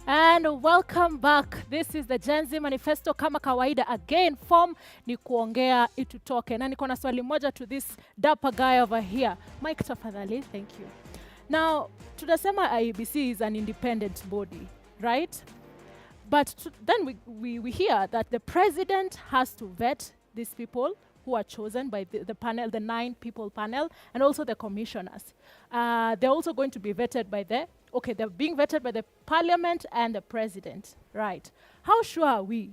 And welcome back. This is the Gen Z Manifesto. Kama kawaida, again, form ni kuongea itutoke. Na niko na swali moja to this dapper guy over here. Mike, tafadhali, thank you. Now, tunasema IEBC is an independent body, right? But then we hear that the president has to vet these people who are chosen by the panel, the 9 people panel, and also the commissioners. They're also going to be vetted by they're being vetted by the parliament and the president, right? How sure are we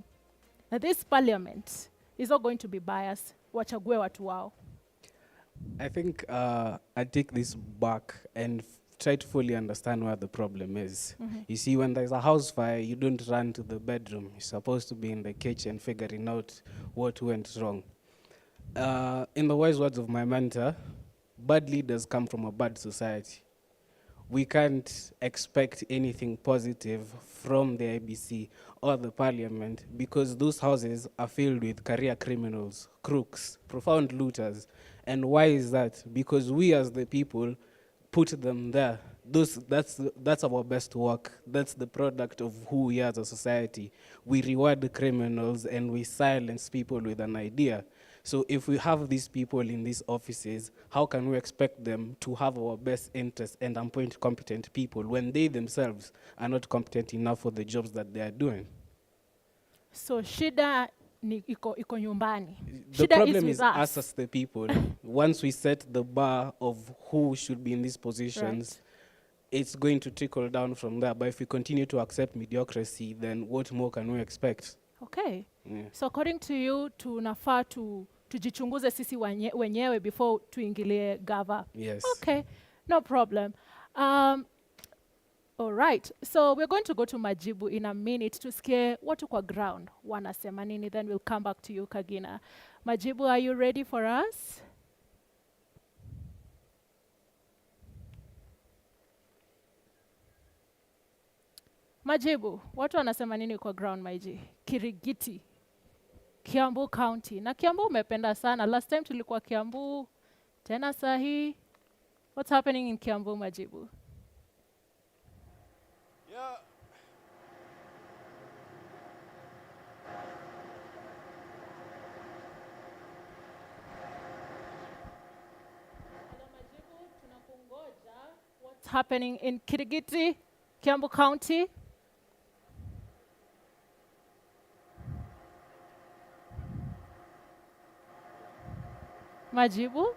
that this parliament is not going to be biased? Wachague watu wao. I think I take this back and try to fully understand where the problem is. You see, when there's a house fire, you don't run to the bedroom. You're supposed to be in the kitchen figuring out what went wrong. In the wise words of my mentor, bad leaders come from a bad society. We can't expect anything positive from the IBC or the parliament because those houses are filled with career criminals, crooks, profound looters. And why is that? Because we as the people put them there. That's our best work. That's the product of who we are as a society. We reward the criminals and we silence people with an idea. So if we have these people in these offices, how can we expect them to have our best interest and appoint competent people when they themselves are not competent enough for the jobs that they are doing? So shida ni iko nyumbani. The Shida problem is is us as the people. Once we set the bar of who should be in these positions, it's going to trickle down from there. But if we continue to accept mediocrity, then what more can we expect? Okay. Yeah. So according to you, tunafaa tujichunguze sisi wenyewe before tuingilie gava. Yes. Okay, no problem. All right, so we're going to go to Majibu in a minute to scare watu kwa ground wanasema nini, then we'll come back to you, Kagina. Majibu, are you ready for us? Majibu, watu wanasema nini kwa ground, Maiji? Kirigiti, Kiambu County. Na Kiambu umependa sana. Last time tulikuwa Kiambu, tena sahi. What's happening in Kiambu, Majibu? Yeah. What's happening in Kirigiti, Kiambu County? Majibu?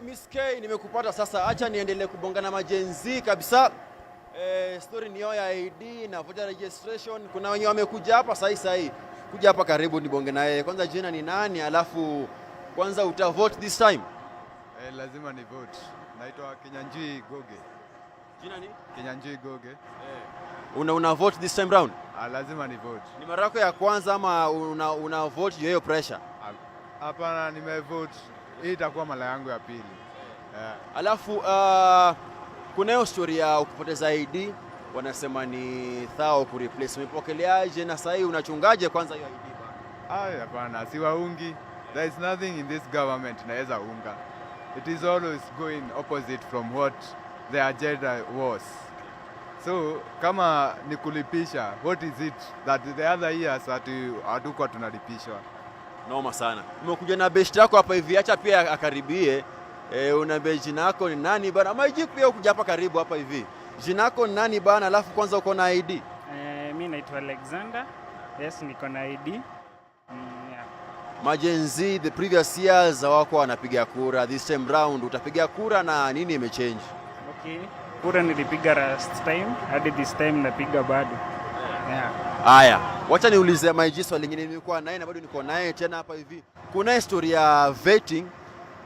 Miss K, nimekupata sasa. Acha niendelee kubongana majenzi kabisa. Story niyo ya ID na voter registration. Kuna wenye wamekuja hapa sahi. Kuja hapa karibu nibonge naye. Kwanza jina ni nani? Alafu kwanza utavote this time? Lazima ni vote. Naitwa Kinyanjui Goge. Jina ni? Kinyanjui Goge. Una vote this time round? Lazima ni vote. Ni mara yako ya kwanza ama una vote hiyo pressure? Hapana, nimevote. Hii itakuwa mara yangu ya pili. Alafu kuna hiyo story ya ukipoteza ID wanasema ni thao ku replace. Umepokeleaje na sasa unachungaje kwanza hiyo ID bana? Hapana, siwaungi. There is nothing in this government naweza unga. It is always going opposite from what the agenda was. So kama ni kulipisha, what is it that the other years hatukuwa tunalipishwa? Noma sana. Umekuja na best yako hapa hivi, acha pia akaribie. Una jina yako ni nani bana? Maiji pia ukuja hapa karibu hapa hivi. Jina yako ni nani bana? Alafu kwanza uko na ID? Mimi naitwa Alexander. Yes, niko na ID. Yeah. Majenzi the previous years wako wanapiga kura. This time round utapiga kura na nini imechange? Okay. Kura nilipiga last time, hadi this time napiga bado. Yeah. Haya, wacha niulize Maiji swali lingine. Nilikuwa naye na bado niko naye tena hapa hivi. Kuna historia ya vetting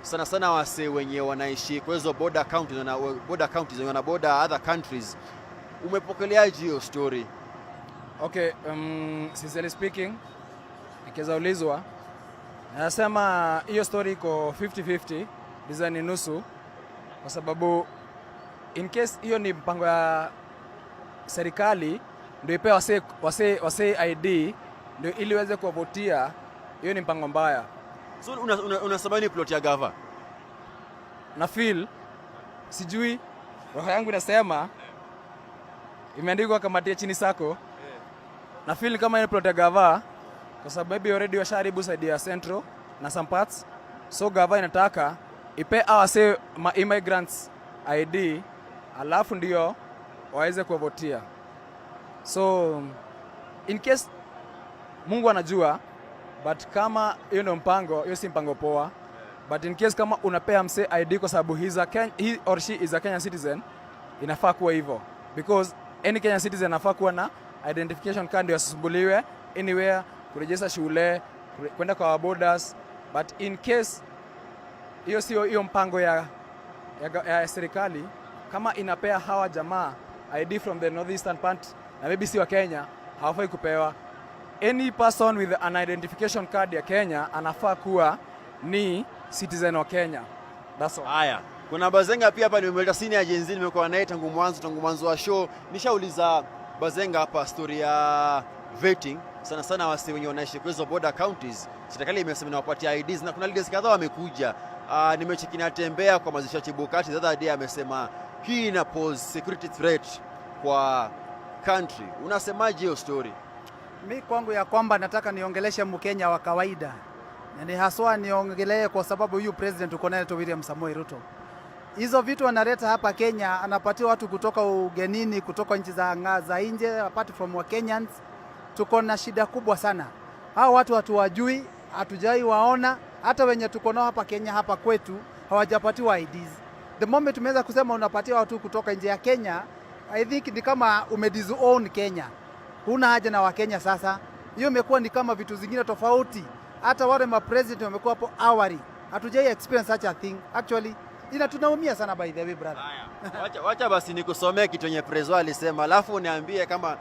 sana wase wenye wanaishi kwa hizo border counties na border other countries. Umepokeleaje hiyo story? Okay, sincerely speaking, nikiweza ulizwa, nasema hiyo story iko 50-50, design ni nusu, kwa sababu in case hiyo ni mpango ya serikali ndio ipewe wase ID ndio ili waweze kuvotia, hiyo ni mpango mbaya. So unasema ni plot ya gava? Na feel sijui roho yangu inasema imeandikwa kamatia chini sako. Na feel kama ni plot gava kwa sababu maybe already washaribu side ya Central na some parts. So gava inataka ipe awase immigrants ID alafu ndio waweze kuvotia. So in case Mungu anajua, but kama hiyo ndio mpango, hiyo si mpango poa. But in case kama unapea mse ID kwa sababu he or she is a Kenyan citizen, inafaa kuwa hivyo. Because any Kenyan citizen anafaa kuwa na identification card ndio asisumbuliwe anywhere, kurejeza shule, kwenda kwa borders. But in case hiyo sio hiyo mpango ya serikali, kama inapea hawa jamaa ID from the northeastern part na maybe si wa Kenya, hawafai kupewa. Any person with an identification card ya Kenya anafaa kuwa ni citizen wa Kenya. That's all. Haya, kuna Bazenga pia hapa nimeleta senior agency, nimekuwa naye tangu mwanzo wa show. Nishauliza Bazenga hapa story ya vetting. Sana sana wasi wenye wanaishi kwa hizo border counties. Serikali imesema inawapatia IDs na kuna leaders kadhaa wamekuja. Nimecheki natembea kwa mazishi ya Chibukati the other day, amesema hii ina pose security threat kwa country. Unasemaje hiyo story? Mi kwangu ya kwamba nataka niongeleshe Mkenya wa kawaida. Ni haswa niongelee kwa sababu huyu president uko naye William Samoei Ruto. Hizo vitu analeta hapa Kenya, anapatia watu kutoka ugenini, kutoka nchi za nje, apart from wa Kenyans. Tuko na shida kubwa sana. Hao watu hatuwajui, hatujai waona, hata wenye tuko nao hapa Kenya hapa kwetu hawajapatiwa IDs. The moment tumeweza kusema unapatia watu kutoka nje ya Kenya, I think ni kama umedisown Kenya. Huna haja na Wakenya sasa. Hiyo imekuwa ni kama vitu zingine tofauti. Hata wale president wamekuwa hapo awali. Hatujai experience such a thing. Actually, tunaumia sana by the way brother. Wacha basi nikusomee kitu yenye prezo alisema, alafu uniambie kama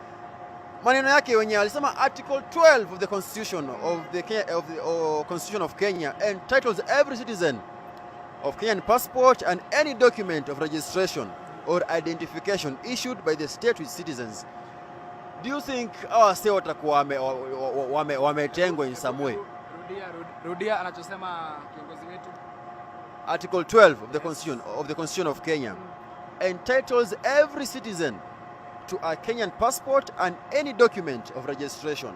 maneno yake wenyewe. Alisema article 12 of the constitution constitution of Kenya entitles every citizen of Kenyan passport and any document of registration or identification issued by the state with citizens. Do you think our state watakuwa wametengwa in some way? Rudia anachosema kiongozi wetu. Article 12 of the constitution of Kenya entitles every citizen to a Kenyan passport and any document of registration.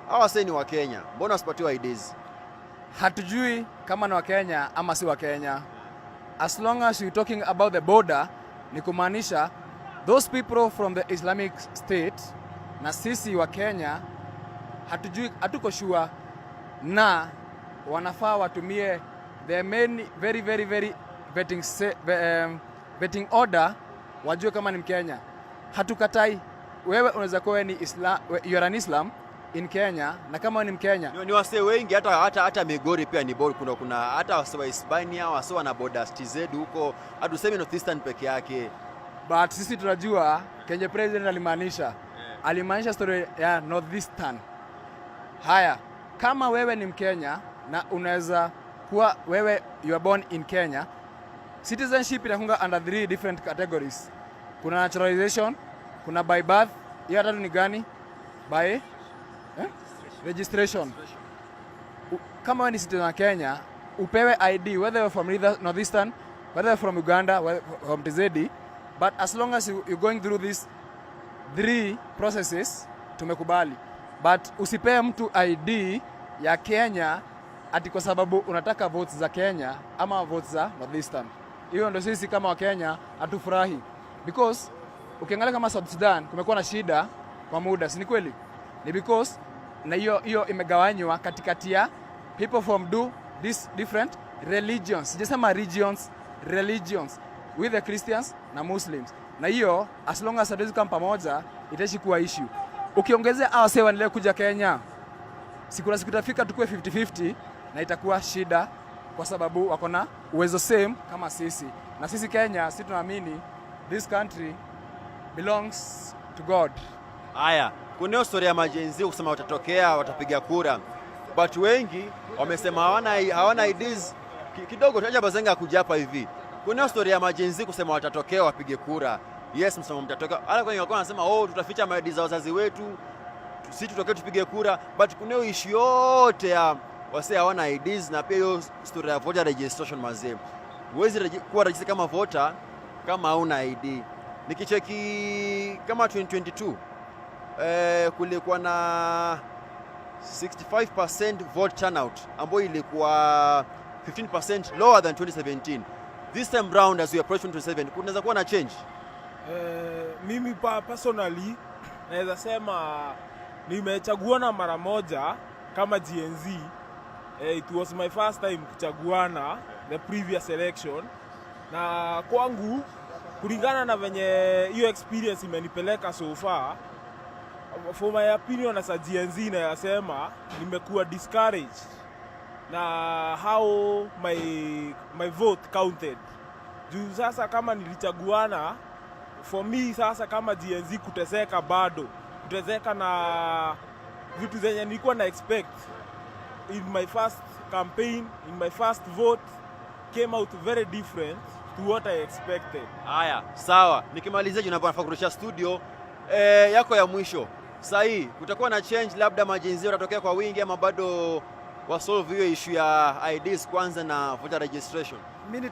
Hawa sasa ni wa Kenya, mbona wasipatiwa IDs? Hatujui kama ni wa Kenya ama si wa Kenya. As long as you're talking about the border, ni kumaanisha those people from the Islamic State na sisi wa Kenya hatujui, hatuko sure na wanafaa watumie the main very vetting order wajue kama ni Mkenya. Hatukatai wewe unaweza kuwa ni you are an Islam in Kenya na kama ni Mkenya. Ni wase wengi hata Migori pia ni border, kuna hata wase wa Hispania, wase wana border TZ huko, hatusemi northeastern peke yake. But sisi tunajua Kenya president alimaanisha story ya northeastern. Haya, kama wewe ni Mkenya na unaweza kuwa wewe you are born in Kenya, citizenship inakunga under 3 different categories. Kuna naturalization, kuna by birth, hiyo tatu ni gani? By registration. Kama wewe ni citizen wa Kenya, upewe ID whether you're from northeastern, whether you're from Uganda, whether from TZ, but as long as you're going through these 3 processes, tumekubali. But usipee mtu ID ya Kenya ati kwa sababu unataka votes za Kenya ama votes za northeastern. Hiyo ndio sisi kama wa Kenya hatufurahi. Because ukiangalia kama South Sudan kumekuwa na shida kwa muda, si ni kweli? Ni because na hiyo imegawanywa katikati ya people from these different religions. Sijasema regions, religions with the Christians na Muslims. Na hiyo as long as hatuwezi kama pamoja itaishi kuwa issue. Ukiongezea hao sewa nile kuja Kenya, siku itafika tukue 50-50 na itakuwa shida kwa sababu wako na uwezo same kama sisi. Na sisi Kenya, sisi tunaamini this country belongs to God. Haya, kuna story ya majenzi kusema watapiga kura. But wengi wamesema hawana IDs. Kidogo tuacha Bazenga kuja hapa hivi. Kuna story ya majenzi kusema watatokea wapige kura. Yes, msema mtatokea. Hata kwenye walikuwa wanasema tutaficha ID za wazazi wetu, sisi tutokee tupige kura. But kuna issue yote ya wase hawana IDs na pia hiyo story ya voter registration mazee. Huwezi kuwa register kama voter kama hauna ID. Nikicheki kama 2022 kulikuwa na 65% vote turnout ambayo ilikuwa 15% lower than 2017. This time round as we approach 2027 kunaweza kuwa na change. Mimi personally naweza sema nimechaguana mara moja kama GNZ. It was my first time kuchaguana the previous election, na kwangu kulingana na venye hiyo experience imenipeleka so far, for my opinion as a GNZ nayasema nimekuwa discouraged na how my vote counted. Juu sasa kama nilichaguana, for me sasa kama GNZ kuteseka bado, kuteseka na vitu zenye nilikuwa na expect in my first campaign, in my first vote came out very different to what I expected. Haya, sawa. Nikimalizia nafaa kurudisha studio yako ya mwisho. Sahi, kutakuwa na change, labda majenzi watatokea kwa wingi ama bado wa solve hiyo issue ya IDs kwanza na voter registration? Mimi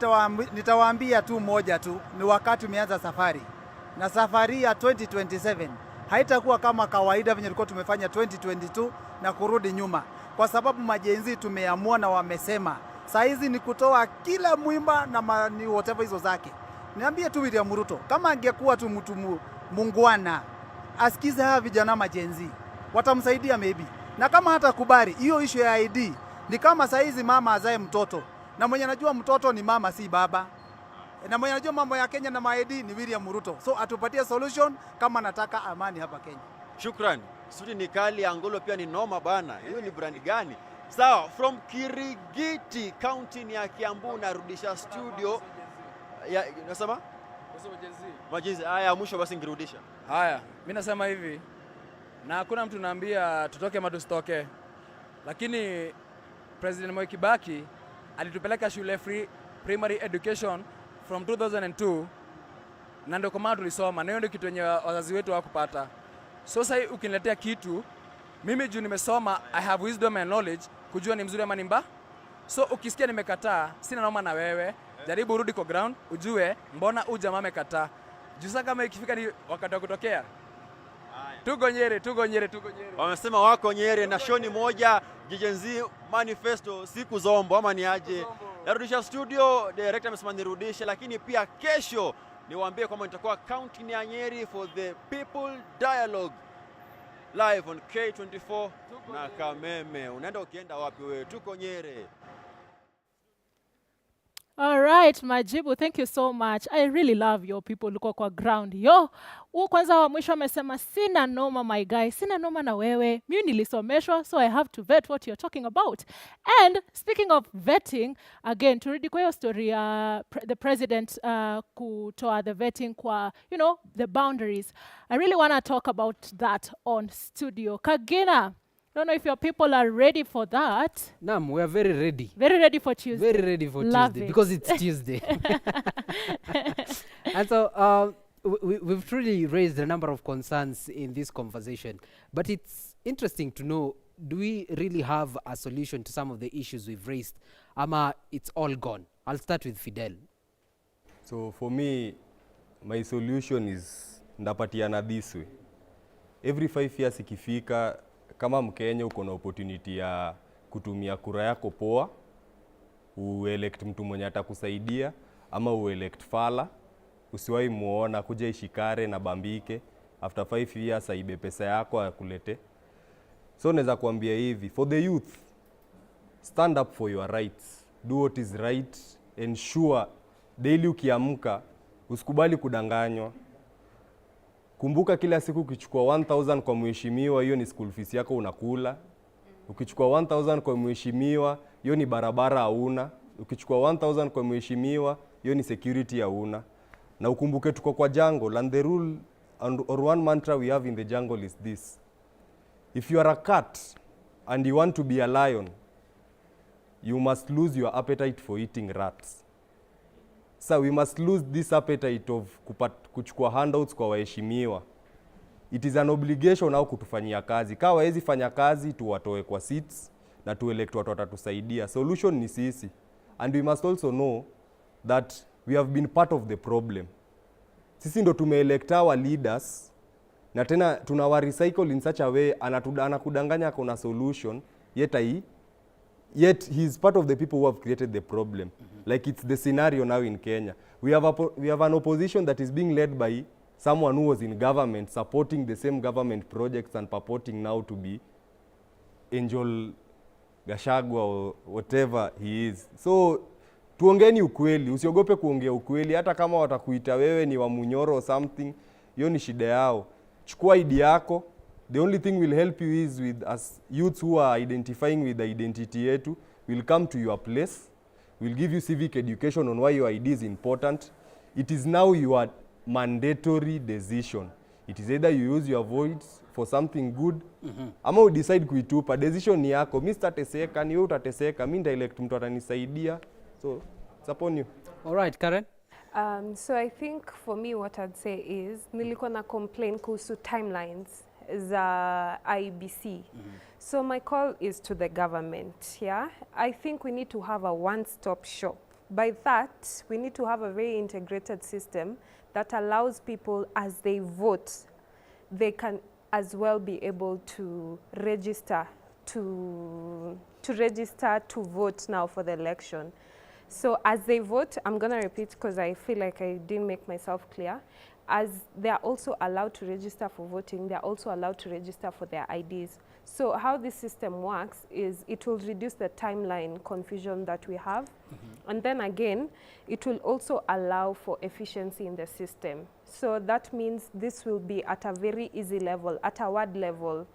nitawaambia tu moja tu, ni wakati umeanza safari. Na safari ya 2027 haitakuwa kama kawaida venye tulikuwa tumefanya 2022 na kurudi nyuma. Kwa sababu majenzi tumeamua na wamesema saa hizi ni kutoa kila mwimba na ni whatever hizo zake. Niambie tu William Ruto, kama angekuwa tu mtu mungwana, asikize hawa vijana majenzi, watamsaidia maybe. Na kama hata kubali hiyo issue ya ID, ni kama saa hizi mama azae mtoto, na mwenye anajua mtoto ni mama si baba, na mwenye anajua mambo ya Kenya na ma-ID ni William Ruto. So atupatie solution kama nataka amani hapa Kenya. Shukran. Sudi ni kali, Angolo pia ni noma bana. Hiyo ni brand gani? Sawa, from Kirigiti County ya Kiambu narudisha studio. Ya unasema? Majenzi. Haya mwisho basi ngirudisha. Haya, mimi nasema hivi, na hakuna mtu naambia tutoke ama tusitoke, lakini President Moi Kibaki alitupeleka shule free primary education from 2002, na ndio kama tulisoma, na hiyo ndio kitu yenye wazazi wetu hawakupata. So sasa ukiniletea kitu, mimi juu nimesoma, I have wisdom and knowledge, kujua ni mzuri ama ni mbaya. So ukisikia nimekataa, sina noma na wewe, jaribu urudi kwa ground, ujue mbona huyu jamaa amekataa. Juu sasa kama ikifika ni wakati wa kutokea, tuko Nyeri. Wamesema wako Nyeri na shoni moja GNZ Manifesto siku zombo ama ni aje? Narudisha studio, director amesema nirudishe, lakini pia kesho niwaambie kwamba nitakuwa county ya Nyeri for the people dialogue live on K24 na Kameme. Unaenda ukienda wapi wewe? Tuko Nyeri. All right, Majibu, thank you so much. I really love your people luko kwa ground. Yo, kwanza wa mwisho amesema sina noma my guy, sina noma na wewe. Mimi nilisomeshwa, so I have to vet what you're talking about. And speaking of vetting, again, turudi kwa hiyo story the president kutoa the vetting kwa, you know, the boundaries. I really want to talk about that on studio. Kagina, I don't know if your people are ready for that. Nam, we are very ready. Very ready for Tuesday. Very ready for Love Tuesday it. because it's Tuesday. And so we've truly raised a number of concerns in this conversation, but it's interesting to know, do we really have a solution to some of the issues we've raised? Ama it's all gone? I'll start with Fidel. So for me, my solution is ndapatiana this way. Every 5 years ikifika, kama Mkenya uko na opportunity ya kutumia kura yako poa, uelect mtu mwenye atakusaidia ama uelect fala, usiwahi muona kuja ishikare na bambike, after 5 years aibe pesa yako akulete. So naweza kuambia hivi, for the youth, stand up for your rights, do what is right, ensure daily ukiamka usikubali kudanganywa. Kumbuka kila siku ukichukua 1000 kwa mheshimiwa, hiyo ni school fees yako unakula. Ukichukua 1000 kwa mheshimiwa, hiyo ni barabara hauna. Ukichukua 1000 kwa mheshimiwa, hiyo ni security hauna. Na ukumbuke tuko kwa jungle, and the rule or one mantra we have in the jungle is this: if you are a cat and you want to be a lion, you must lose your appetite for eating rats. So we must lose this appetite of kuchukua handouts kwa waheshimiwa. It is an obligation au kutufanyia kazi. Kama hawezi fanya kazi, tuwatoe kwa seats na tuelect watu watatusaidia. Solution ni sisi. And we must also know that we have been part of the problem. sisi ndo tumeelect our leaders na tena tunawa recycle in such a way, anakudanganya kuna solution, yet he's part of the people who have created the problem. Like it's the scenario now in Kenya. We have an opposition that is being led by someone who was in government, supporting the same government projects and purporting now to be Angel Gashagwa or whatever he is. So tuongeni ukweli, usiogope kuongea ukweli, hata kama watakuita wewe ni wa Munyoro or something, hiyo ni shida yao. Chukua ID yako. The only thing will help you is with as youths who are identifying with the identity yetu, will come to your place, will give you civic education on why your ID is important. It is now your mandatory decision. It is either you use your voice for something good, ama you decide kuitupa. Decision ni yako. Mimi sitateseka, ni wewe utateseka. Mimi nitaelect mtu atanisaidia. So it's upon you. All right, Karen. So I think for me what I'd say is nilikuwa na complain kuhusu timelines za IBC. So my call is to the government, yeah? I think we need to have a one-stop shop. By that, we need to have a very integrated system that allows people as they vote, they can as well be able to register to vote now for the election. So as they vote, I'm going to repeat because I feel like I didn't make myself clear. As they are also allowed to register for voting, they are also allowed to register for their IDs. So how this system works is it will reduce the timeline confusion that we have. And then again, it will also allow for efficiency in the system. So that means this will be at a very easy level, at a ward level.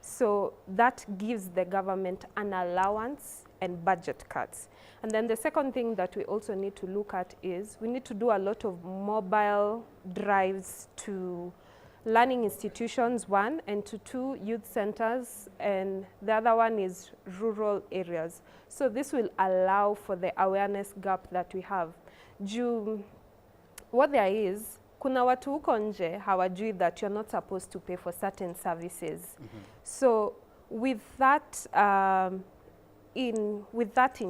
So that gives the government an allowance and budget cuts. And then the second thing that we also need to look at is we need to do a lot of mobile drives to learning institutions, one, and to two, youth centers, and the other one is rural areas. So this will allow for the awareness gap that we have. What there is, kuna watu huko nje hawajui that you're not supposed to pay for certain services. So with that, in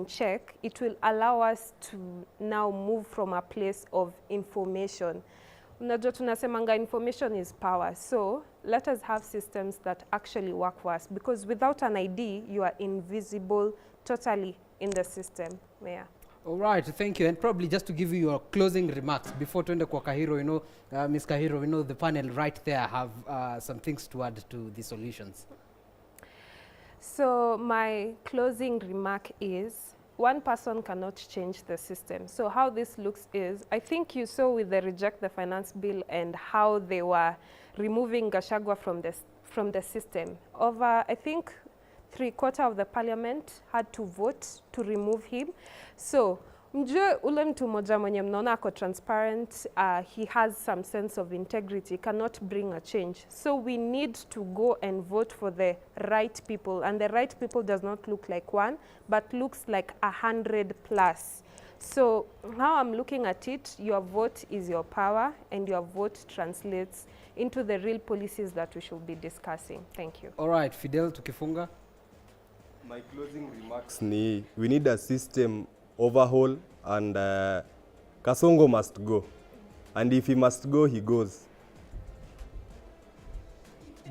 check, it will allow us to now move from a place of information. Unajua tunasemanga information is power. So let us have systems that actually work for us, because without an ID, you are invisible totally in the system. Yeah. All right, thank you. And probably just to give you your closing remarks before tuende kwa Kahiro, Ms. Kahiro, the panel right there have some things to add to the solutions. So my closing remark is, one person cannot change the system. So how this looks is, I think you saw with the Reject the Finance Bill and how they were removing Gachagua from the system. Over, I think, 3/4 of the parliament had to vote to remove him. So mjue ule mtu moja mwenye mnaona ako transparent, he has some sense of integrity, cannot bring a change. So we need to go and vote for the right people, and the right people does not look like one, but looks like 100 plus. So how I'm looking at it, your vote is your power, and your vote translates into the real policies that we should be discussing. Thank you. All right, Fidel, tukifunga. My closing remarks ni, we need a system overhaul, and Kasongo must go. And if he must go, he goes.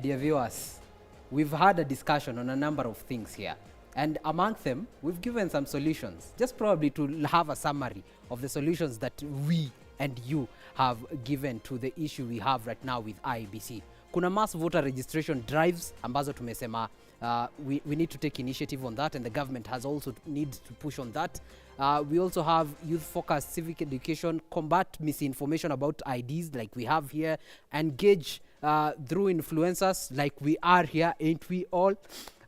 Dear viewers, we've had a discussion on a number of things here. And among them, we've given some solutions, just probably to have a summary of the solutions that we and you have given to the issue we have right now with IEBC. Kuna mass voter registration drives ambazo tumesema we need to take initiative on that, and the government has also need to push on that. We also have youth-focused civic education, combat misinformation about IDs like we have here, engage through influencers like we are here, ain't we all?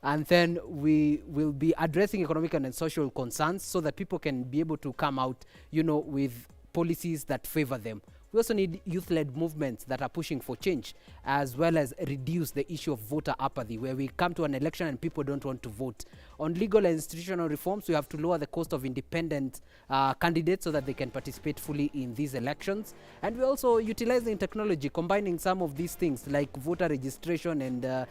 And then we will be addressing economic and social concerns so that people can be able to come out, with policies that favor them. We also need youth-led movements that are pushing for change, as well as reduce the issue of voter apathy, where we come to an election and people don't want to vote. On legal and institutional reforms, we have to lower the cost of independent candidates so that they can participate fully in these elections. And we're also utilizing technology, combining some of these things like voter registration and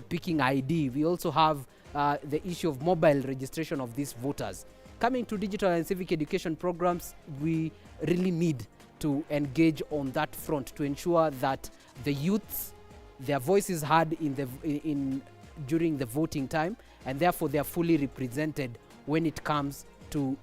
picking ID. We also have the issue of mobile registration of these voters. Coming to digital and civic education programs, we really need to engage on that front to ensure that the youths, their voice is heard during the voting time, and therefore they are fully represented when it comes to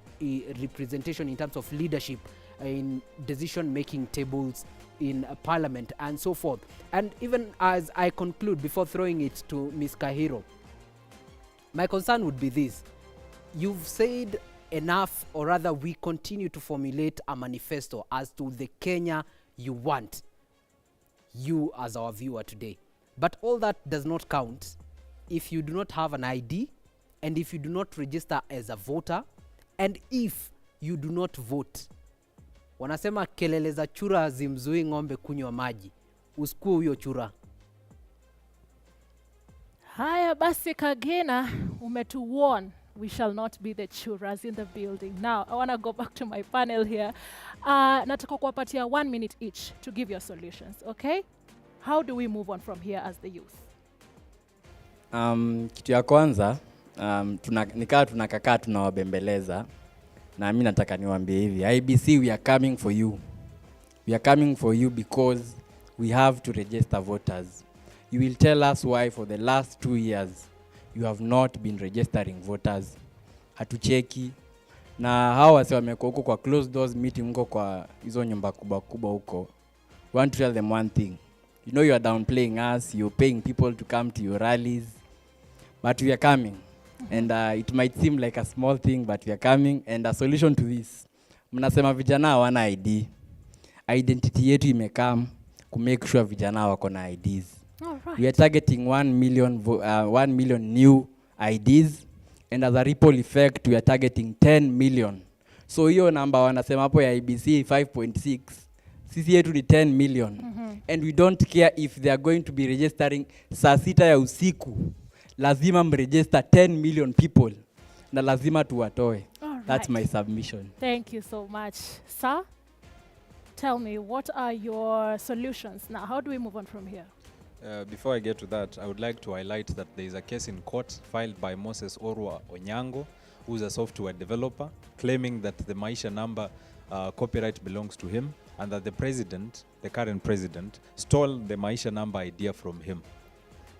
representation in terms of leadership in decision-making tables in parliament and so forth. And even as I conclude, before throwing it to Ms. Kahiro, my concern would be this. You've said enough, or rather we continue to formulate a manifesto as to the Kenya you want, you as our viewer today. But all that does not count if you do not have an ID, and if you do not register as a voter, and if you do not vote. Wanasema kelele za chura zimzui ng'ombe kunywa maji. Usikue huyo chura. Haya basi Kagina, umetuwarn we shall not be the churas in the building. Now, I want to go back to my panel here. Nataka kuwapatia 1 minute each to give your solutions, okay? How do we move on from here as the youth? Kitu ya kwanza, nikawa tunakakaa tunawabembeleza, na mimi nataka niwaambie hivi, IBC, we are coming for you. We are coming for you because we have to register voters. You will tell us why for the last 2 years you have not been registering voters. Hatucheki. Na hao wase wamekuwa huko kwa closed doors meeting huko kwa hizo nyumba kubwa kubwa huko. We want to tell them one thing. You know you are downplaying us, you're paying people to come to your rallies, but we are coming. And it might seem like a small thing, but we are coming. And a solution to this, mnasema vijana hawana ID. Identity yetu imekam to make sure vijana wako na IDs. Right. We are targeting 1 million new IDs, and as a ripple effect, we are targeting 10 million. So hiyo number wanasema hapo ya IBC 5.6, sisi yetu ni 10 million. And we don't care if they are going to be registering saa 6 ya usiku. Lazima mregister 10 million people, na lazima tuwatoe. That's my submission. Thank you so much. Sir, tell me, what are your solutions now? How do we move on from here? Before I get to that, I would like to highlight that there is a case in court filed by Moses Orwa Onyango, who is a software developer, claiming that the Maisha number copyright belongs to him, and that the president, the current president, stole the Maisha number idea from him.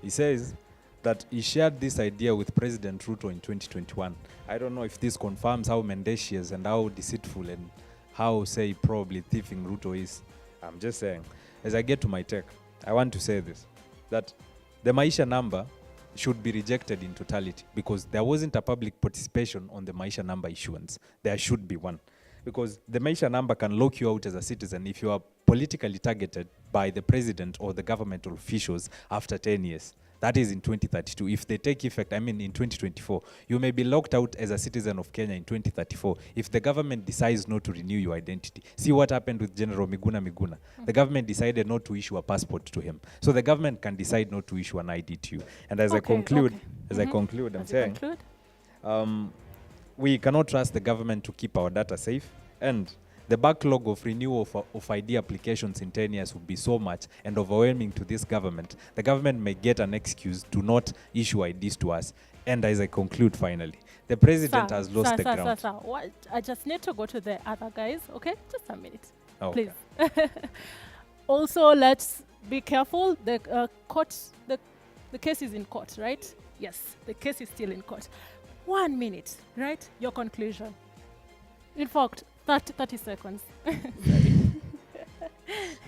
He says that he shared this idea with President Ruto in 2021. I don't know if this confirms how mendacious and how deceitful and how, say, probably thieving Ruto is. I'm just saying. As I get to my take, I want to say this, that the Maisha number should be rejected in totality because there wasn't a public participation on the Maisha number issuance. There should be one. Because the Maisha number can lock you out as a citizen if you are politically targeted by the president or the governmental officials after 10 years. That is in 2032. If they take effect, I mean in 2024, you may be locked out as a citizen of Kenya in 2034 if the government decides not to renew your identity. See what happened with General Miguna. The government decided not to issue a passport to him. So the government can decide not to issue an ID to you. And as I conclude, I'm saying, we cannot trust the government to keep our data safe, and the backlog of renewal of ID applications in 10 years would be so much and overwhelming to this government. The government may get an excuse to not issue IDs to us. And as I conclude finally, the president has lost the ground. What? I just need to go to the other guys, okay? Just a minute, Okay. please. Also, let's be careful. The case is in court, right? Yes, the case is still in court. 1 minute, right? Your conclusion. In fact, 30 seconds.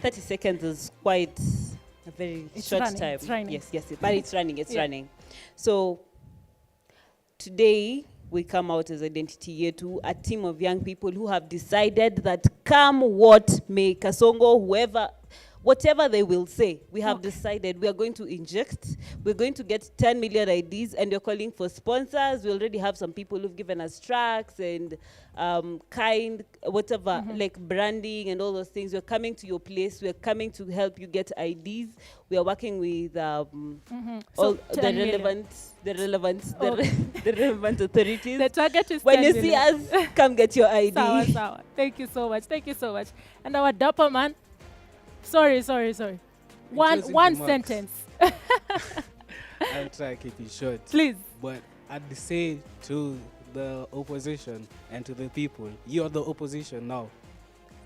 30 seconds is quite a very short running, time. it's running. Yes, but it's running, running. So today we come out as Identity Yetu, a team of young people who have decided that come what may, Kasongo, whoever, whatever they will say, we have decided we are going to inject, we're going to get 10 million IDs, and we're calling for sponsors. We already have some people who've given us tracks and like branding and all those things. We're coming to your place. We're coming to help you get IDs. We are working with all the relevant authorities. The target is when 10 you see million. us, come get your ID. Sawa. Thank you so much. And our dapper man, sorry. One sentence. I'll try to keep it short. Please. But I'd say to the opposition and to the people, you are the opposition now.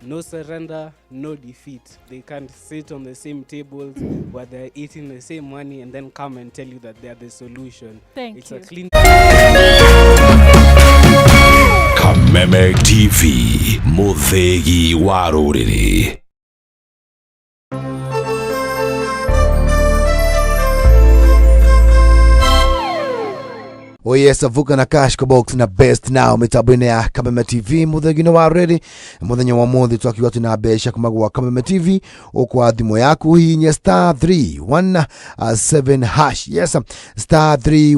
no surrender, no defeat. They can't sit on the same tables where they're eating the same money and then come and tell you that they're the solution. Thank you. A clean Kameme TV, Muthegi wa Rũrĩrĩ. Oh yes, avuka na cash box na best now mitabine ya Kameme TV muthegino wa rũrĩrĩ muthenya wa muthi twakiwa tuna besha kumagwa Kameme TV okwa thimo yaku hinya *317# yes *3